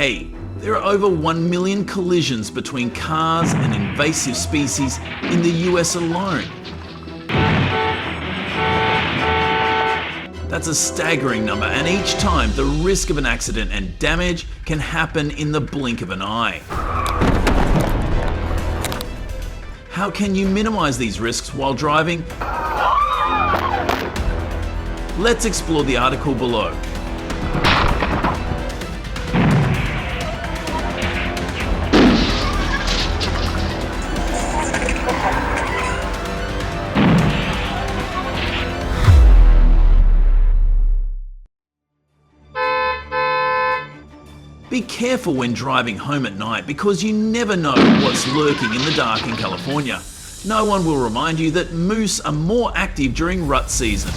day, there are over 1 million collisions between cars and invasive species in the US alone. That's a staggering number, and each time the risk of an accident and damage can happen in the blink of an eye. How can you minimize these risks while driving? Let's explore the article below. Be careful when driving home at night because you never know what's lurking in the dark in California. No one will remind you that moose are more active during rut season.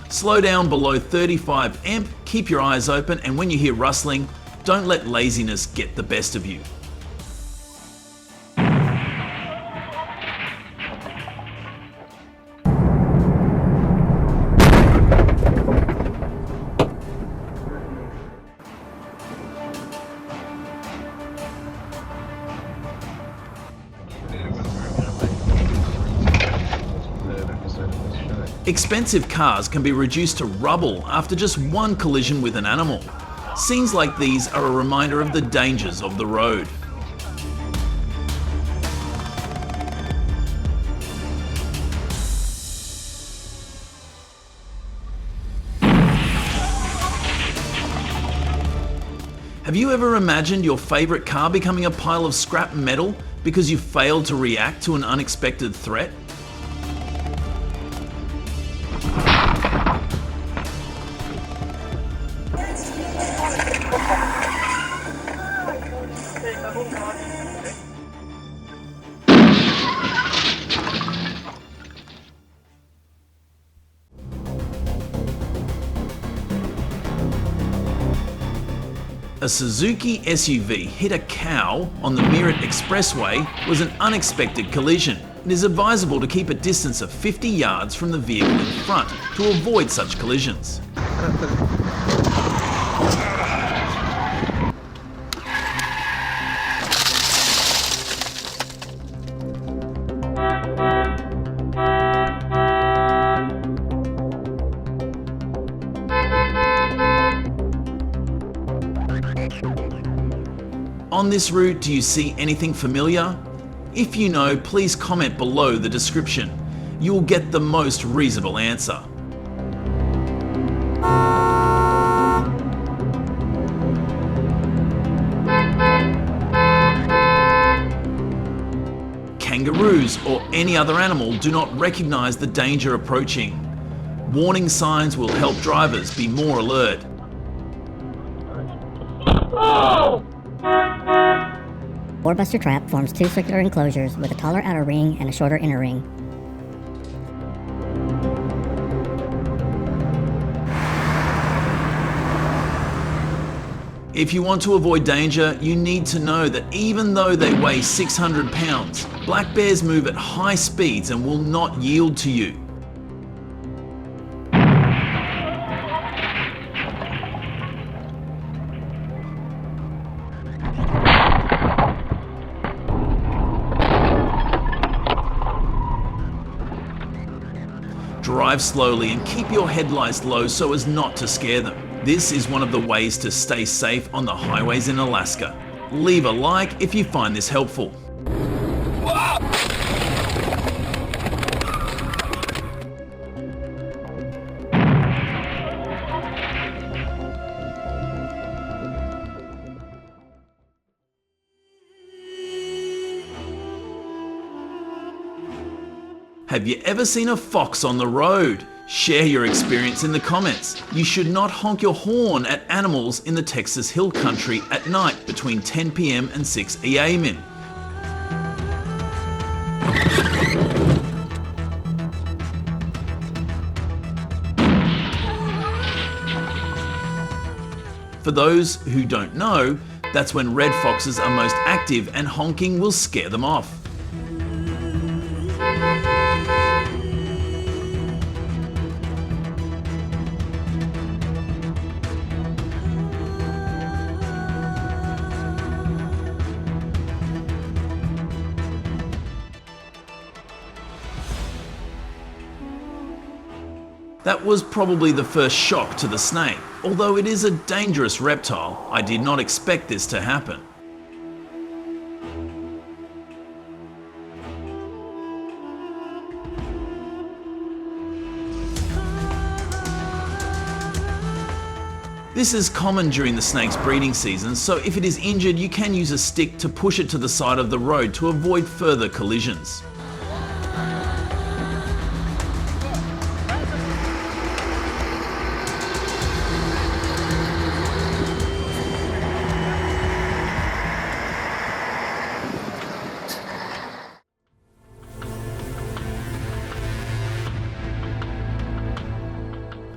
Slow down below 35 amp, keep your eyes open, and when you hear rustling, don't let laziness get the best of you. Expensive cars can be reduced to rubble after just one collision with an animal. Scenes like these are a reminder of the dangers of the road. Have you ever imagined your favorite car becoming a pile of scrap metal because you failed to react to an unexpected threat? A Suzuki SUV hit a cow on the Merritt Expressway was an unexpected collision. It is advisable to keep a distance of 50 yards from the vehicle in front to avoid such collisions. On this route, do you see anything familiar? If you know, please comment below the description. You will get the most reasonable answer. Kangaroos or any other animal do not recognize the danger approaching. Warning signs will help drivers be more alert. Boar-buster trap forms two circular enclosures with a taller outer ring and a shorter inner ring. If you want to avoid danger, you need to know that even though they weigh 600 pounds, black bears move at high speeds and will not yield to you. Drive slowly and keep your headlights low so as not to scare them. This is one of the ways to stay safe on the highways in Alaska. Leave a like if you find this helpful. Have you ever seen a fox on the road? Share your experience in the comments. You should not honk your horn at animals in the Texas Hill Country at night between 10 p.m. and 6 a.m. For those who don't know, that's when red foxes are most active and honking will scare them off. That was probably the first shock to the snake. Although it is a dangerous reptile, I did not expect this to happen. This is common during the snake's breeding season, so if it is injured, you can use a stick to push it to the side of the road to avoid further collisions.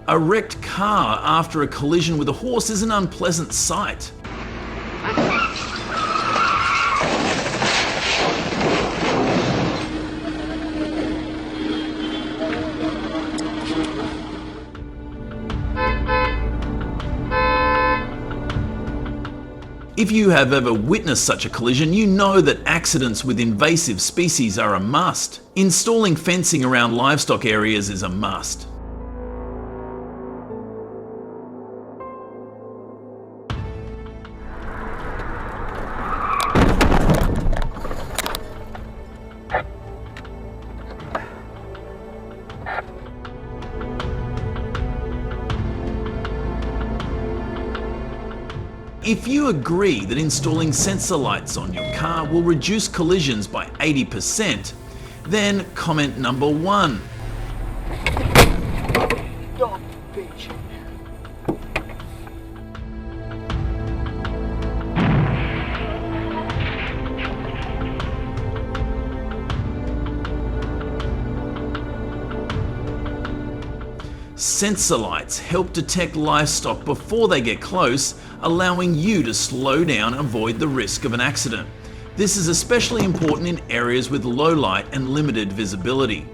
A wrecked car after a collision with a horse is an unpleasant sight. If you have ever witnessed such a collision, you know that accidents with invasive species are a must. Installing fencing around livestock areas is a must. If you agree that installing sensor lights on your car will reduce collisions by 80%, then comment number 1. Dog bitch. Sensor lights help detect livestock before they get close, allowing you to slow down and avoid the risk of an accident. This is especially important in areas with low light and limited visibility.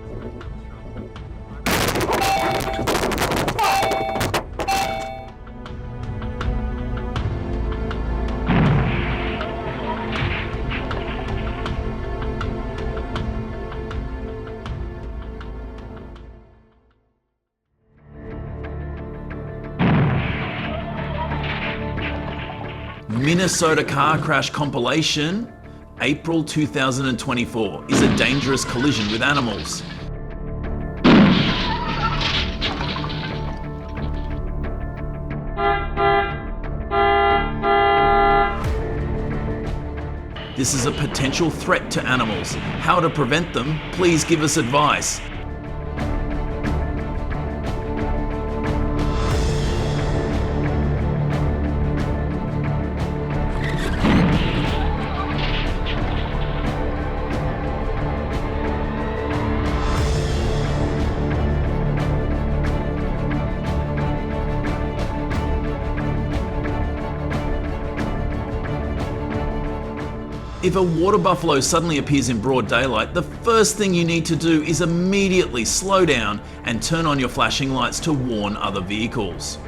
Minnesota car crash compilation, April 2024, is a dangerous collision with animals. This is a potential threat to animals. How to prevent them? Please give us advice. If a water buffalo suddenly appears in broad daylight, the first thing you need to do is immediately slow down and turn on your flashing lights to warn other vehicles.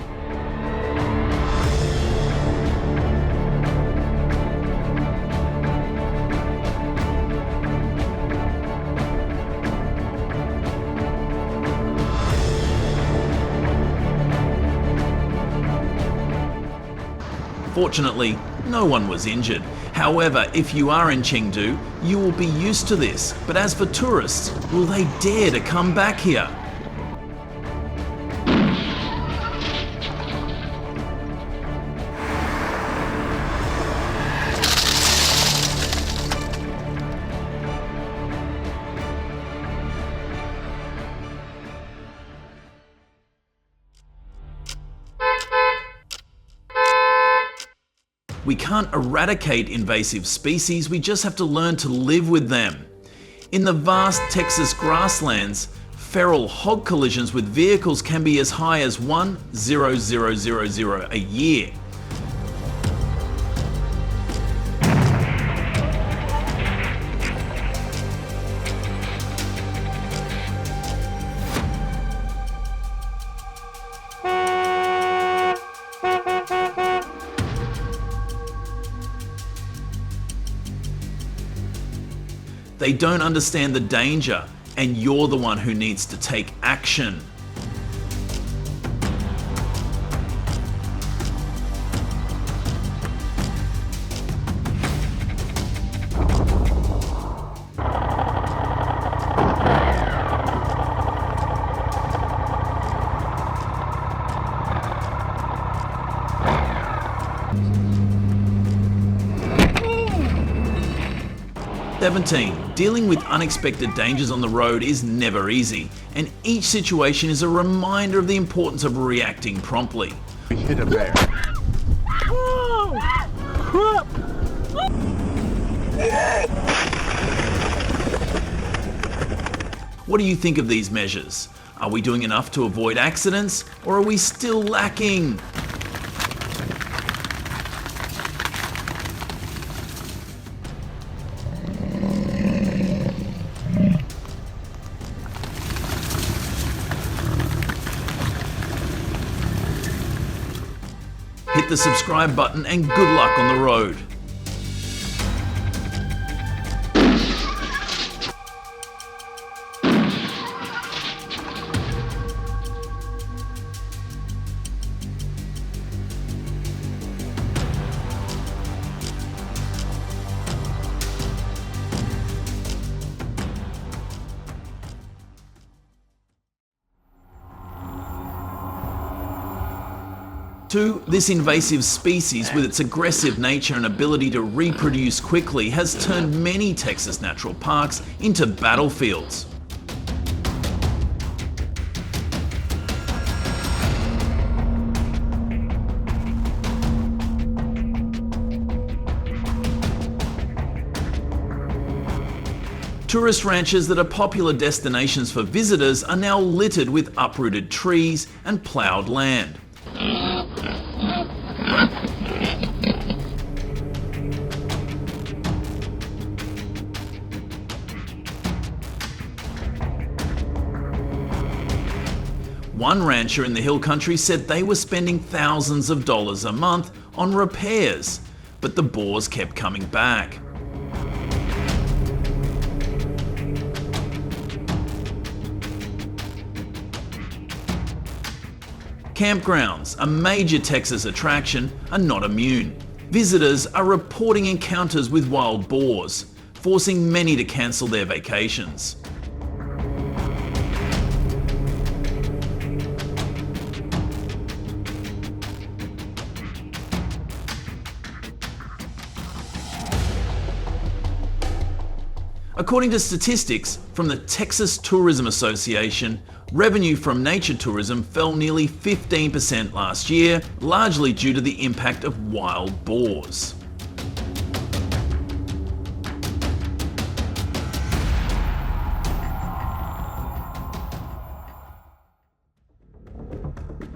Fortunately, no one was injured. However, if you are in Chengdu, you will be used to this. But as for tourists, will they dare to come back here? We can't eradicate invasive species, we just have to learn to live with them. In the vast Texas grasslands, feral hog collisions with vehicles can be as high as 1,000 a year. They don't understand the danger, and you're the one who needs to take action. 17. Dealing with unexpected dangers on the road is never easy, and each situation is a reminder of the importance of reacting promptly. We hit a bear. Whoa! Crap! What do you think of these measures? Are we doing enough to avoid accidents, or are we still lacking? Hit the subscribe button and good luck on the road. This invasive species, with its aggressive nature and ability to reproduce quickly, has turned many Texas natural parks into battlefields. Tourist ranches that are popular destinations for visitors are now littered with uprooted trees and ploughed land. One rancher in the hill country said they were spending thousands of dollars a month on repairs, but the boars kept coming back. Campgrounds, a major Texas attraction, are not immune. Visitors are reporting encounters with wild boars, forcing many to cancel their vacations. According to statistics from the Texas Tourism Association, revenue from nature tourism fell nearly 15% last year, largely due to the impact of wild boars.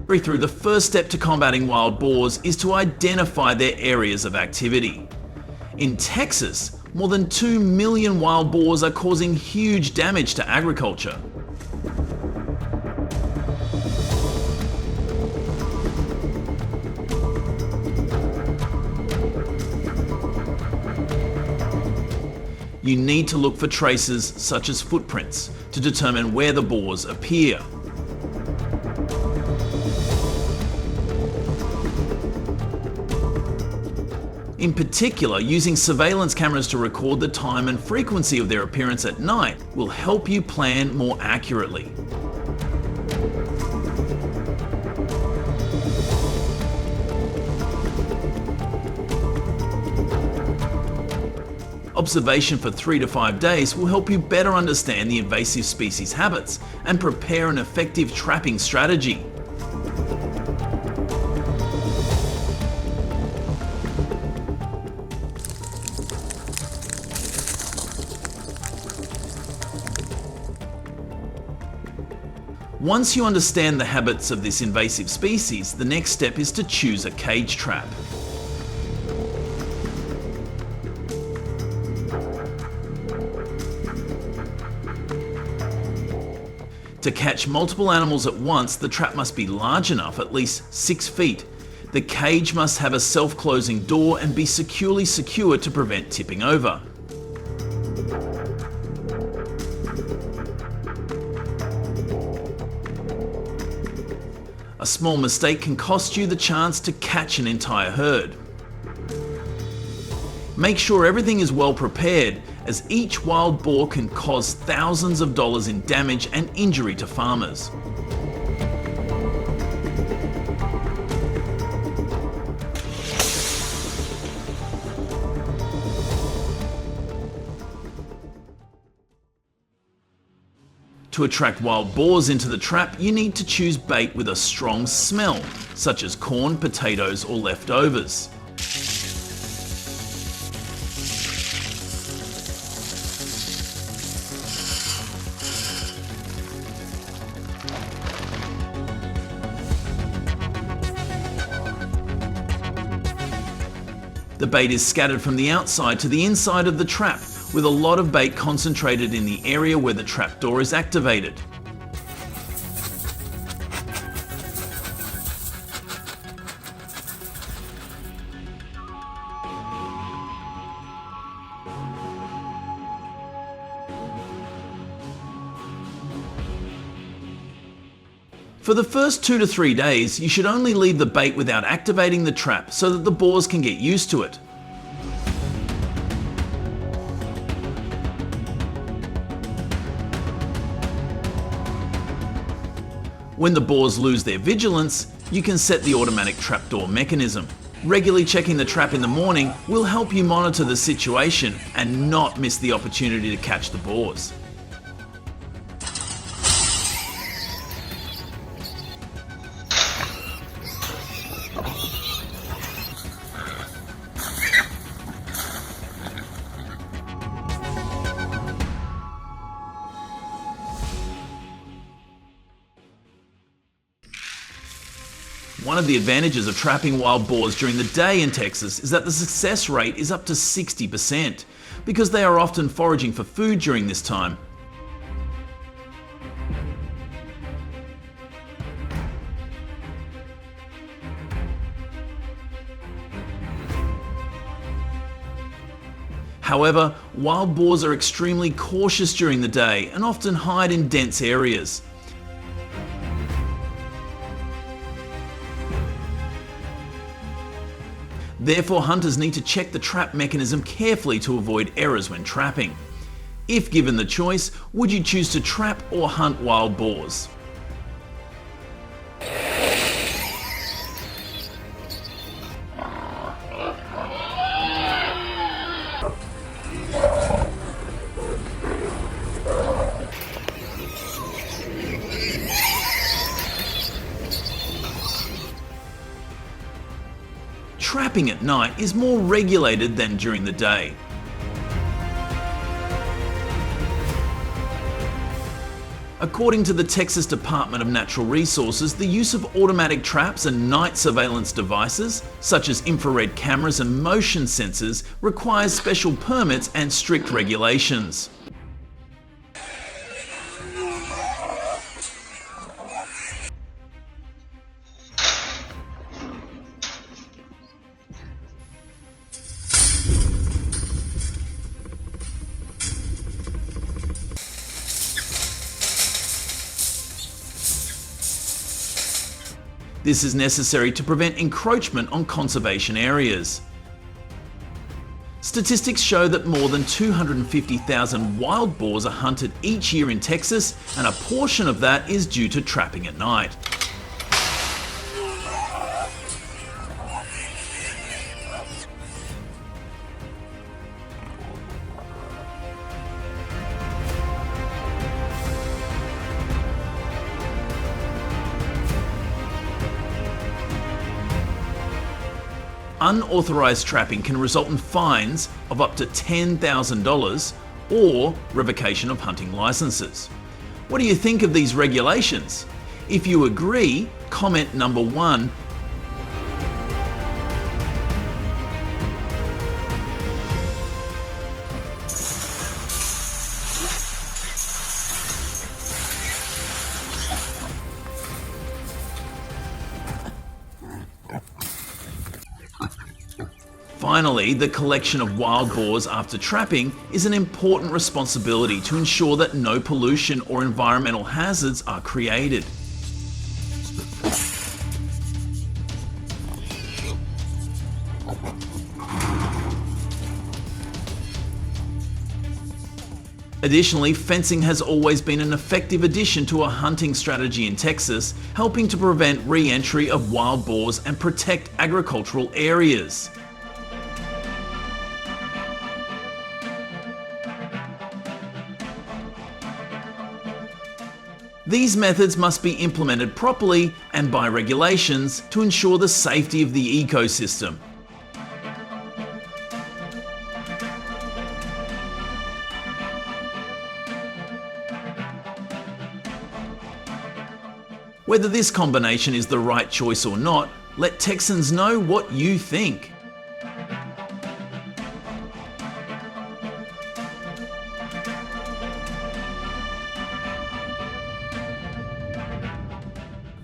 Through the first step to combating wild boars is to identify their areas of activity. In Texas, more than 2 million wild boars are causing huge damage to agriculture. You need to look for traces such as footprints to determine where the boars appear. In particular, using surveillance cameras to record the time and frequency of their appearance at night will help you plan more accurately. Observation for 3 to 5 days will help you better understand the invasive species' habits and prepare an effective trapping strategy. Once you understand the habits of this invasive species, the next step is to choose a cage trap. To catch multiple animals at once, the trap must be large enough, at least 6 feet. The cage must have a self-closing door and be securely secured to prevent tipping over. A small mistake can cost you the chance to catch an entire herd. Make sure everything is well prepared, as each wild boar can cause thousands of dollars in damage and injury to farmers. To attract wild boars into the trap, you need to choose bait with a strong smell, such as corn, potatoes, or leftovers. The bait is scattered from the outside to the inside of the trap, with a lot of bait concentrated in the area where the trapdoor is activated. For the first 2 to 3 days, you should only leave the bait without activating the trap so that the boars can get used to it. When the boars lose their vigilance, you can set the automatic trapdoor mechanism. Regularly checking the trap in the morning will help you monitor the situation and not miss the opportunity to catch the boars. One of the advantages of trapping wild boars during the day in Texas is that the success rate is up to 60%, because they are often foraging for food during this time. However, wild boars are extremely cautious during the day and often hide in dense areas. Therefore, hunters need to check the trap mechanism carefully to avoid errors when trapping. If given the choice, would you choose to trap or hunt wild boars? Trapping at night is more regulated than during the day. According to the Texas Department of Natural Resources, the use of automatic traps and night surveillance devices, such as infrared cameras and motion sensors, requires special permits and strict regulations. This is necessary to prevent encroachment on conservation areas. Statistics show that more than 250,000 wild boars are hunted each year in Texas, and a portion of that is due to trapping at night. Unauthorized trapping can result in fines of up to $10,000 or revocation of hunting licenses. What do you think of these regulations? If you agree, comment number 1. Finally, the collection of wild boars after trapping is an important responsibility to ensure that no pollution or environmental hazards are created. Additionally, fencing has always been an effective addition to a hunting strategy in Texas, helping to prevent re-entry of wild boars and protect agricultural areas. These methods must be implemented properly and by regulations to ensure the safety of the ecosystem. Whether this combination is the right choice or not, let Texans know what you think.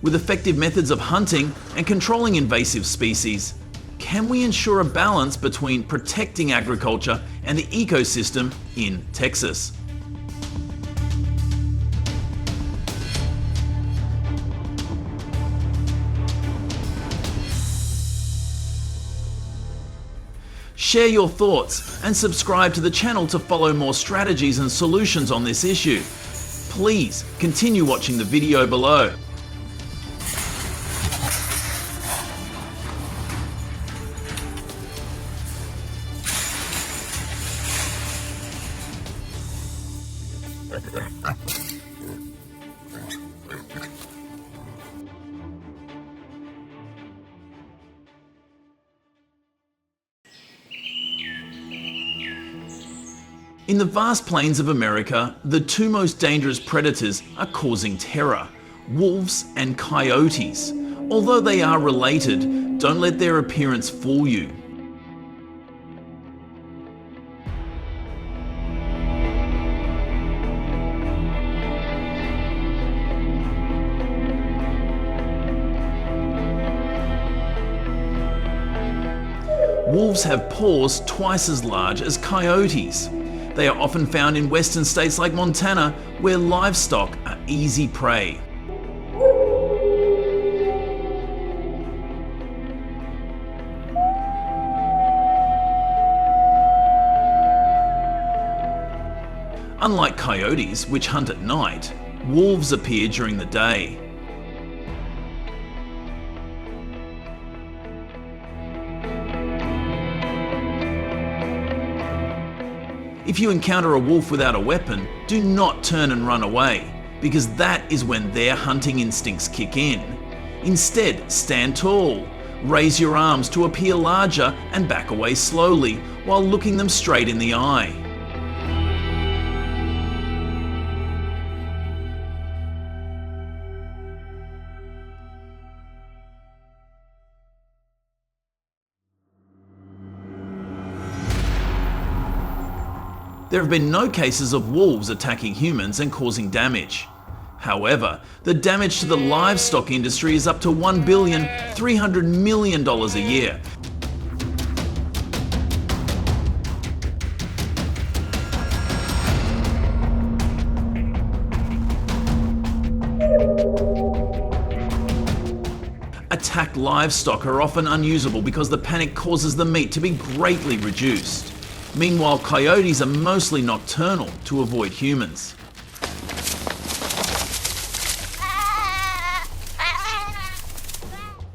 With effective methods of hunting and controlling invasive species, can we ensure a balance between protecting agriculture and the ecosystem in Texas? Share your thoughts and subscribe to the channel to follow more strategies and solutions on this issue. Please continue watching the video below. In the vast plains of America, the two most dangerous predators are causing terror: wolves and coyotes. Although they are related, don't let their appearance fool you. Wolves have paws twice as large as coyotes. They are often found in western states like Montana, where livestock are easy prey. Unlike coyotes, which hunt at night, wolves appear during the day. If you encounter a wolf without a weapon, do not turn and run away, because that is when their hunting instincts kick in. Instead, stand tall, raise your arms to appear larger and back away slowly while looking them straight in the eye. There have been no cases of wolves attacking humans and causing damage. However, the damage to the livestock industry is up to $1.3 billion a year. Attacked livestock are often unusable because the panic causes the meat to be greatly reduced. Meanwhile, coyotes are mostly nocturnal to avoid humans.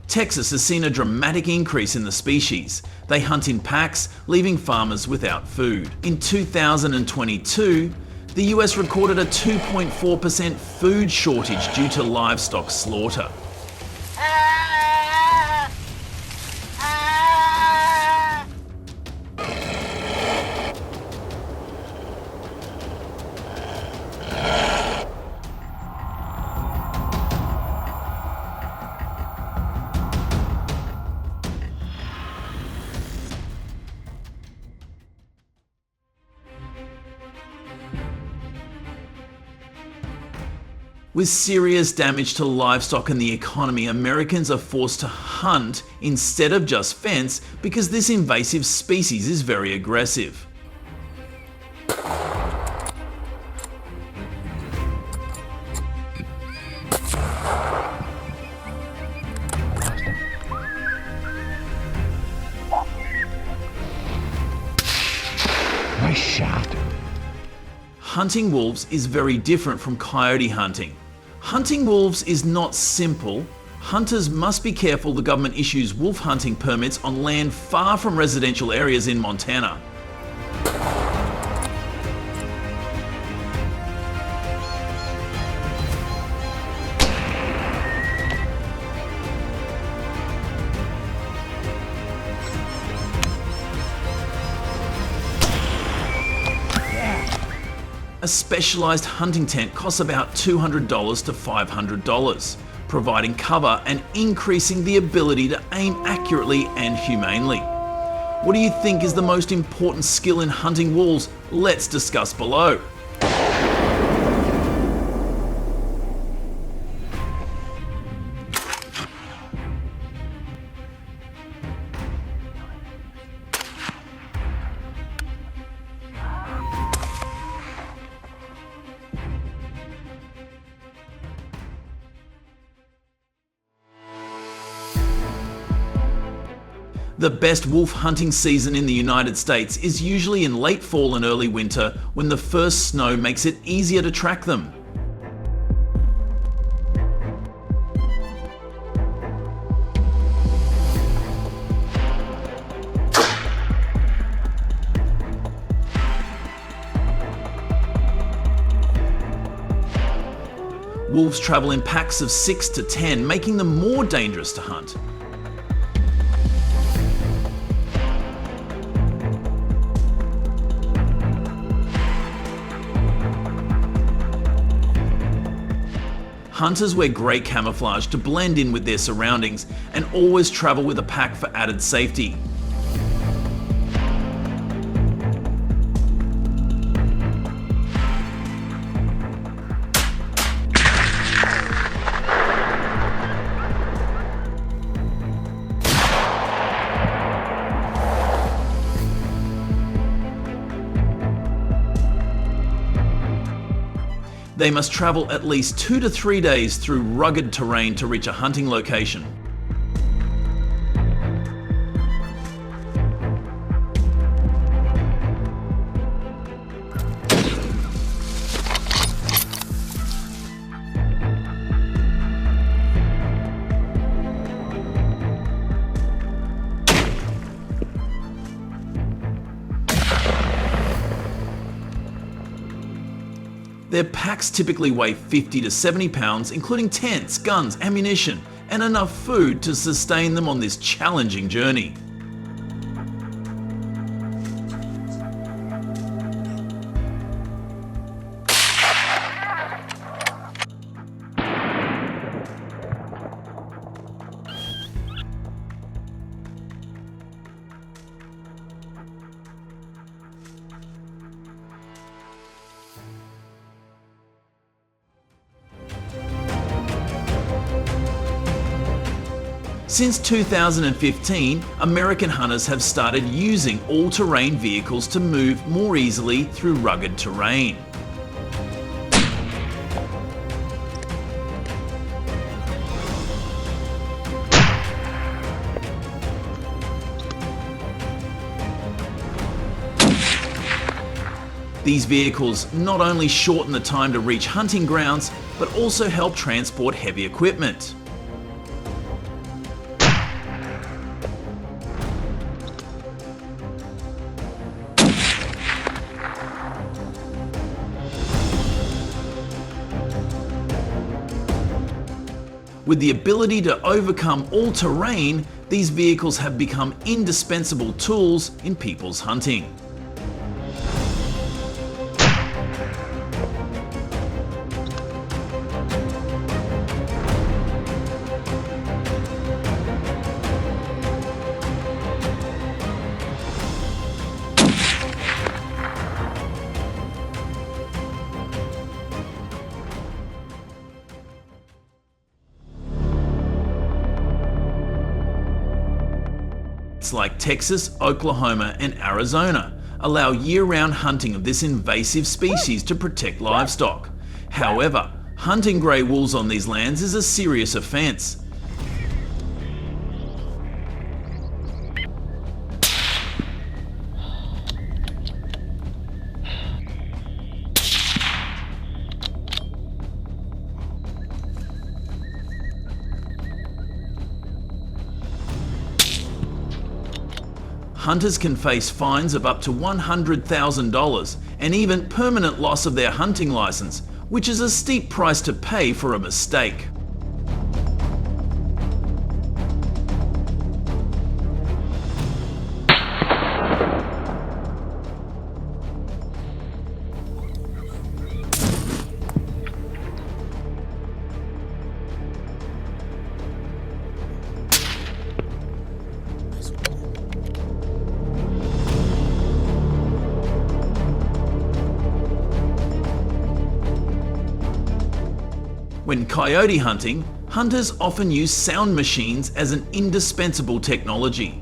Texas has seen a dramatic increase in the species. They hunt in packs, leaving farmers without food. In 2022, the US recorded a 2.4% food shortage due to livestock slaughter. With serious damage to livestock and the economy, Americans are forced to hunt instead of just fence because this invasive species is very aggressive. Nice shot. Hunting wolves is very different from coyote hunting. Hunting wolves is not simple. Hunters must be careful the government issues wolf hunting permits on land far from residential areas in Montana. A specialised hunting tent costs about $200 to $500, providing cover and increasing the ability to aim accurately and humanely. What do you think is the most important skill in hunting wolves? Let's discuss below. The best wolf hunting season in the United States is usually in late fall and early winter, when the first snow makes it easier to track them. Wolves travel in packs of 6 to 10, making them more dangerous to hunt. Hunters wear grey camouflage to blend in with their surroundings and always travel with a pack for added safety. They must travel at least 2 to 3 days through rugged terrain to reach a hunting location. Their packs typically weigh 50 to 70 pounds, including tents, guns, ammunition, and enough food to sustain them on this challenging journey. Since 2015, American hunters have started using all-terrain vehicles to move more easily through rugged terrain. These vehicles not only shorten the time to reach hunting grounds, but also help transport heavy equipment. With the ability to overcome all terrain, these vehicles have become indispensable tools in people's hunting. States like Texas, Oklahoma, and Arizona allow year-round hunting of this invasive species to protect livestock. However, hunting grey wolves on these lands is a serious offence. Hunters can face fines of up to $100,000 and even permanent loss of their hunting license, which is a steep price to pay for a mistake. When coyote hunting, hunters often use sound machines as an indispensable technology.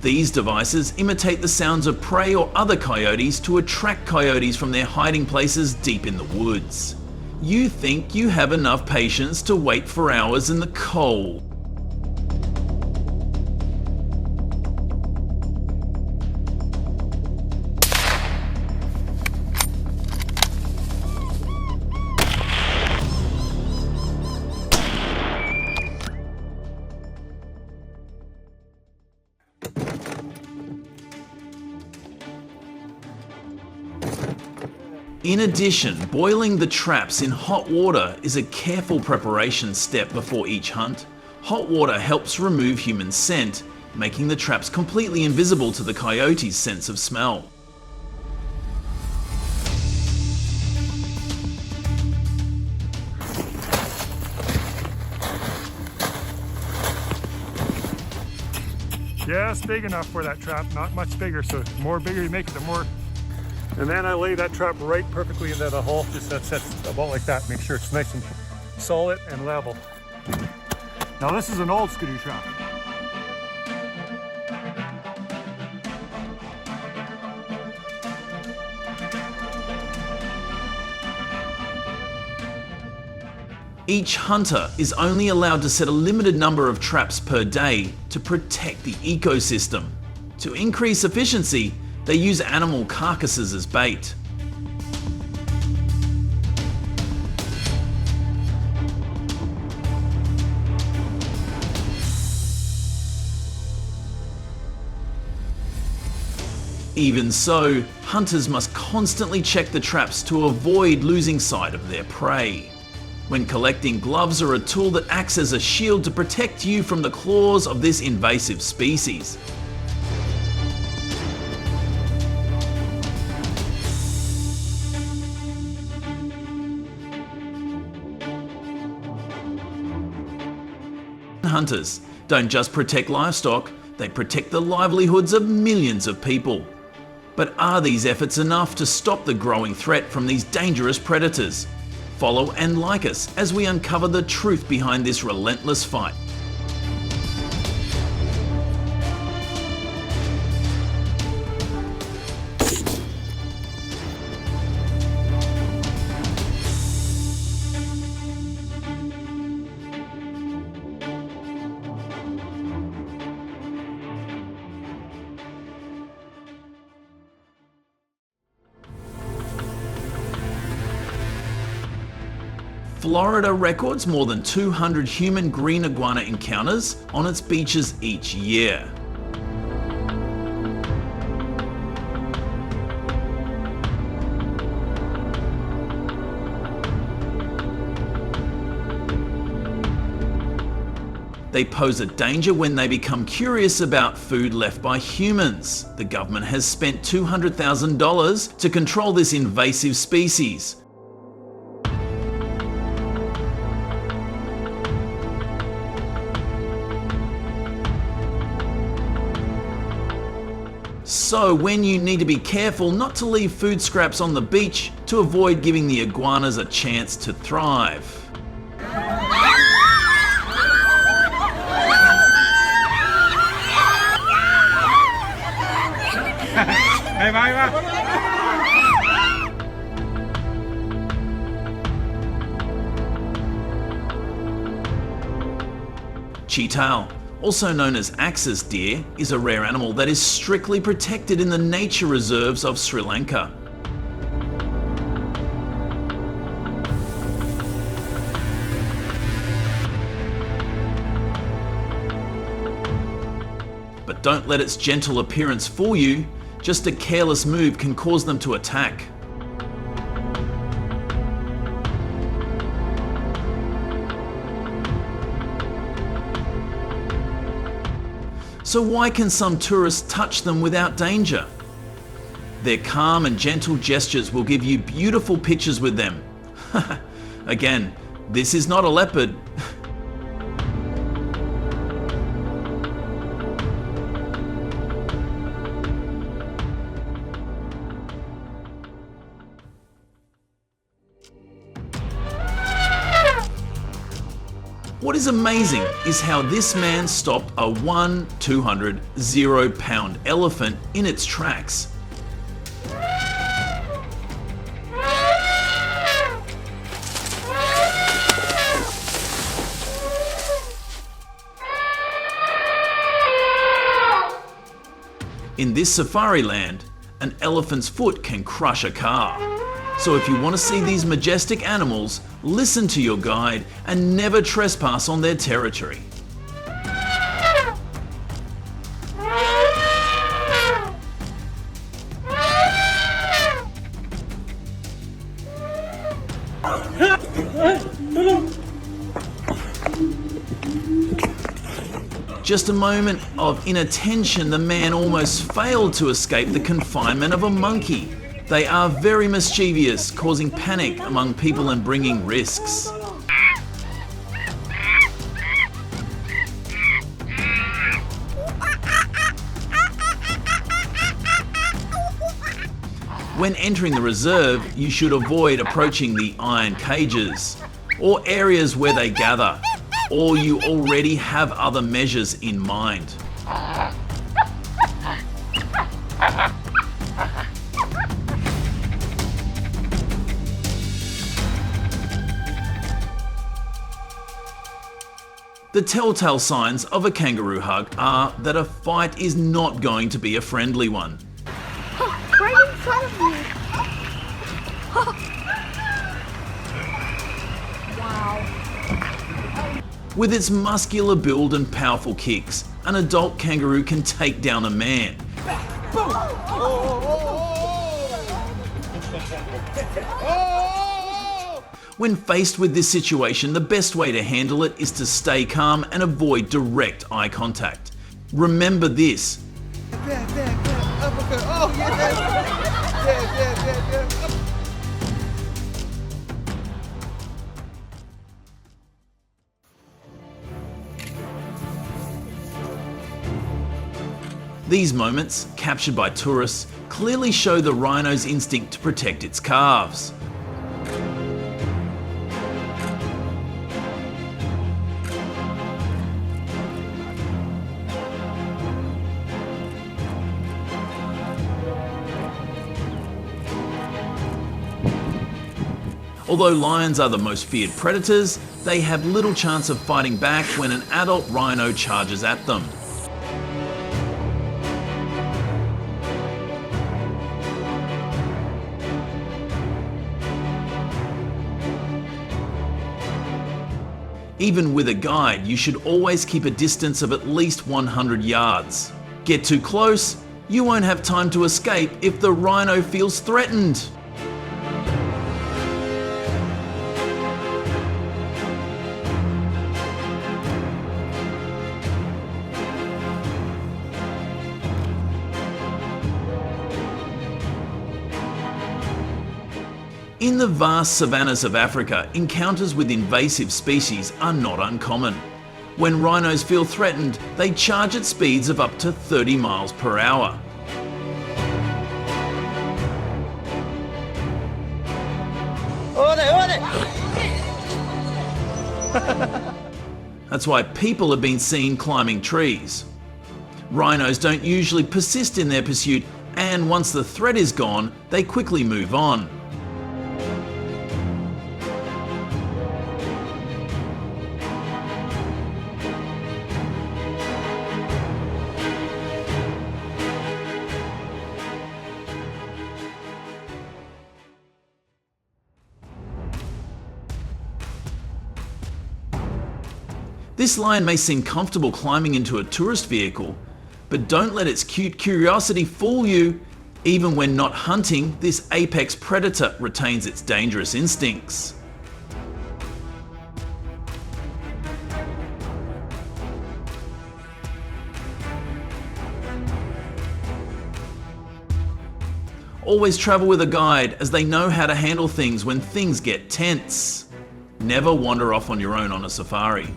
These devices imitate the sounds of prey or other coyotes to attract coyotes from their hiding places deep in the woods. You think you have enough patience to wait for hours in the cold. In addition, boiling the traps in hot water is a careful preparation step before each hunt. Hot water helps remove human scent, making the traps completely invisible to the coyote's sense of smell. Just big enough for that trap, not much bigger, so the more bigger you make it, the more. And then I lay that trap right perfectly into the hole, just that sets about like that. Make sure it's nice and solid and level. Now this is an old skidoo trap. Each hunter is only allowed to set a limited number of traps per day to protect the ecosystem. To increase efficiency, they use animal carcasses as bait. Even so, hunters must constantly check the traps to avoid losing sight of their prey. When collecting, gloves are a tool that acts as a shield to protect you from the claws of this invasive species. Hunters don't just protect livestock, they protect the livelihoods of millions of people. But are these efforts enough to stop the growing threat from these dangerous predators? Follow and like us as we uncover the truth behind this relentless fight. Florida records more than 200 human green iguana encounters on its beaches each year. They pose a danger when they become curious about food left by humans. The government has spent $200,000 to control this invasive species. So when you need to be careful not to leave food scraps on the beach to avoid giving the iguanas a chance to thrive. Cheetah, also known as axis deer, is a rare animal that is strictly protected in the nature reserves of Sri Lanka. But don't let its gentle appearance fool you. Just a careless move can cause them to attack. So why can some tourists touch them without danger? Their calm and gentle gestures will give you beautiful pictures with them. Again, this is not a leopard. What is amazing is how this man stopped a 0-pound elephant in its tracks. In this safari land, an elephant's foot can crush a car. So if you want to see these majestic animals, listen to your guide and never trespass on their territory. Just a moment of inattention, the man almost failed to escape the confinement of a monkey. They are very mischievous, causing panic among people and bringing risks. When entering the reserve, you should avoid approaching the iron cages or areas where they gather, or you already have other measures in mind. The telltale signs of a kangaroo hug are that a fight is not going to be a friendly one. Right in front of me. Wow. With its muscular build and powerful kicks, an adult kangaroo can take down a man. When faced with this situation, the best way to handle it is to stay calm and avoid direct eye contact. Remember this. These moments, captured by tourists, clearly show the rhino's instinct to protect its calves. Although lions are the most feared predators, they have little chance of fighting back when an adult rhino charges at them. Even with a guide, you should always keep a distance of at least 100 yards. Get too close, you won't have time to escape if the rhino feels threatened. In the vast savannas of Africa, encounters with invasive species are not uncommon. When rhinos feel threatened, they charge at speeds of up to 30 miles per hour. That's why people have been seen climbing trees. Rhinos don't usually persist in their pursuit, and once the threat is gone, they quickly move on. This lion may seem comfortable climbing into a tourist vehicle, but don't let its cute curiosity fool you. Even when not hunting, this apex predator retains its dangerous instincts. Always travel with a guide, as they know how to handle things when things get tense. Never wander off on your own on a safari.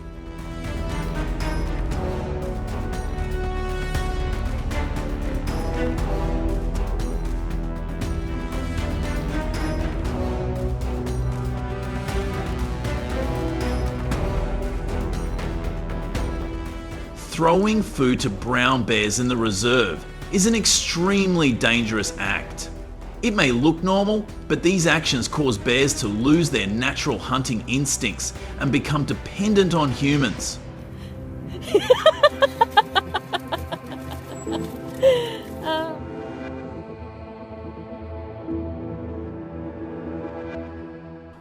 Throwing food to brown bears in the reserve is an extremely dangerous act. It may look normal, but these actions cause bears to lose their natural hunting instincts and become dependent on humans.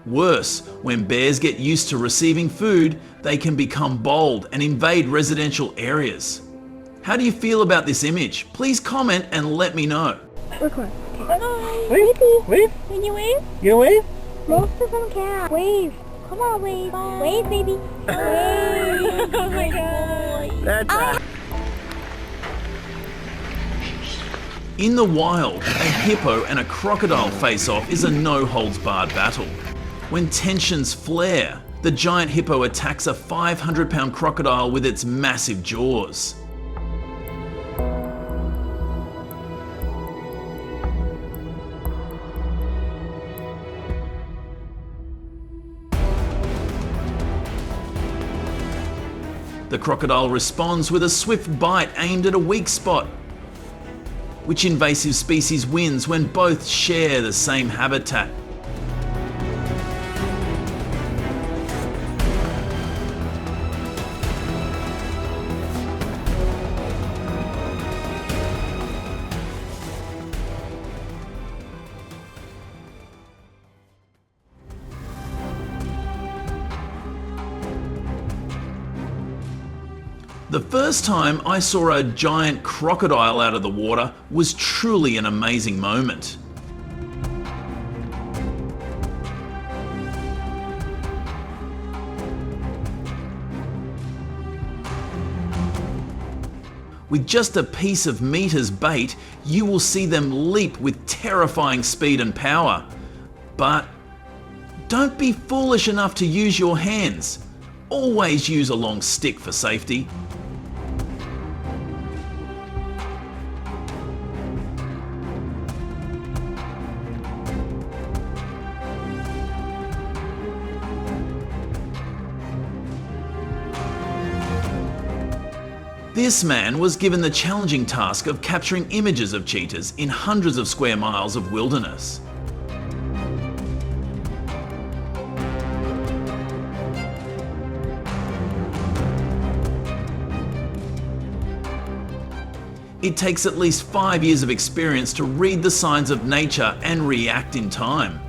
Worse, when bears get used to receiving food, they can become bold and invade residential areas. How do you feel about this image? Please comment and let me know. Record. Wave. Wave. Can you wave? You wave? Most of them can't. Wave. Come on, wave. Wave, baby. Wave. Oh my god. That's In the wild, a hippo and a crocodile face-off is a no-holds-barred battle. When tensions flare, the giant hippo attacks a 500-pound crocodile with its massive jaws. The crocodile responds with a swift bite aimed at a weak spot. Which invasive species wins when both share the same habitat? The first time I saw a giant crocodile out of the water was truly an amazing moment. With just a piece of meat as bait, you will see them leap with terrifying speed and power. But don't be foolish enough to use your hands. Always use a long stick for safety. This man was given the challenging task of capturing images of cheetahs in hundreds of square miles of wilderness. It takes at least 5 years of experience to read the signs of nature and react in time.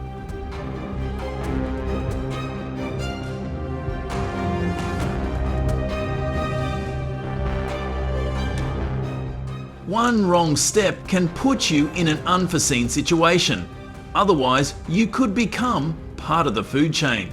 One wrong step can put you in an unforeseen situation. Otherwise, you could become part of the food chain.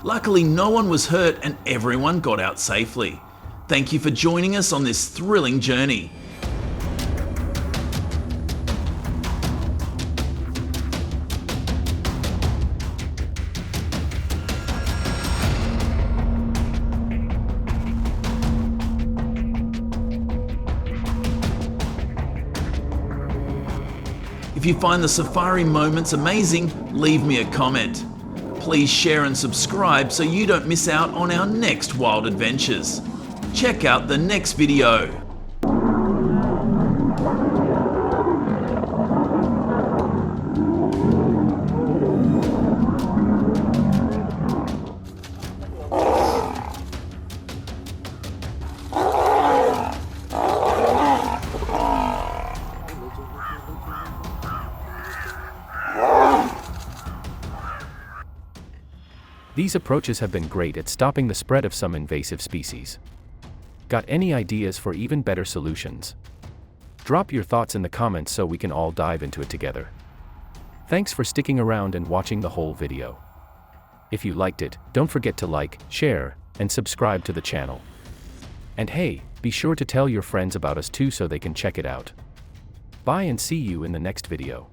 Luckily, no one was hurt and everyone got out safely. Thank you for joining us on this thrilling journey. If you find the safari moments amazing, leave me a comment. Please share and subscribe so you don't miss out on our next wild adventures. Check out the next video. These approaches have been great at stopping the spread of some invasive species. Got any ideas for even better solutions? Drop your thoughts in the comments so we can all dive into it together. Thanks for sticking around and watching the whole video. If you liked it, don't forget to like, share, and subscribe to the channel. And hey, be sure to tell your friends about us too so they can check it out. Bye and see you in the next video.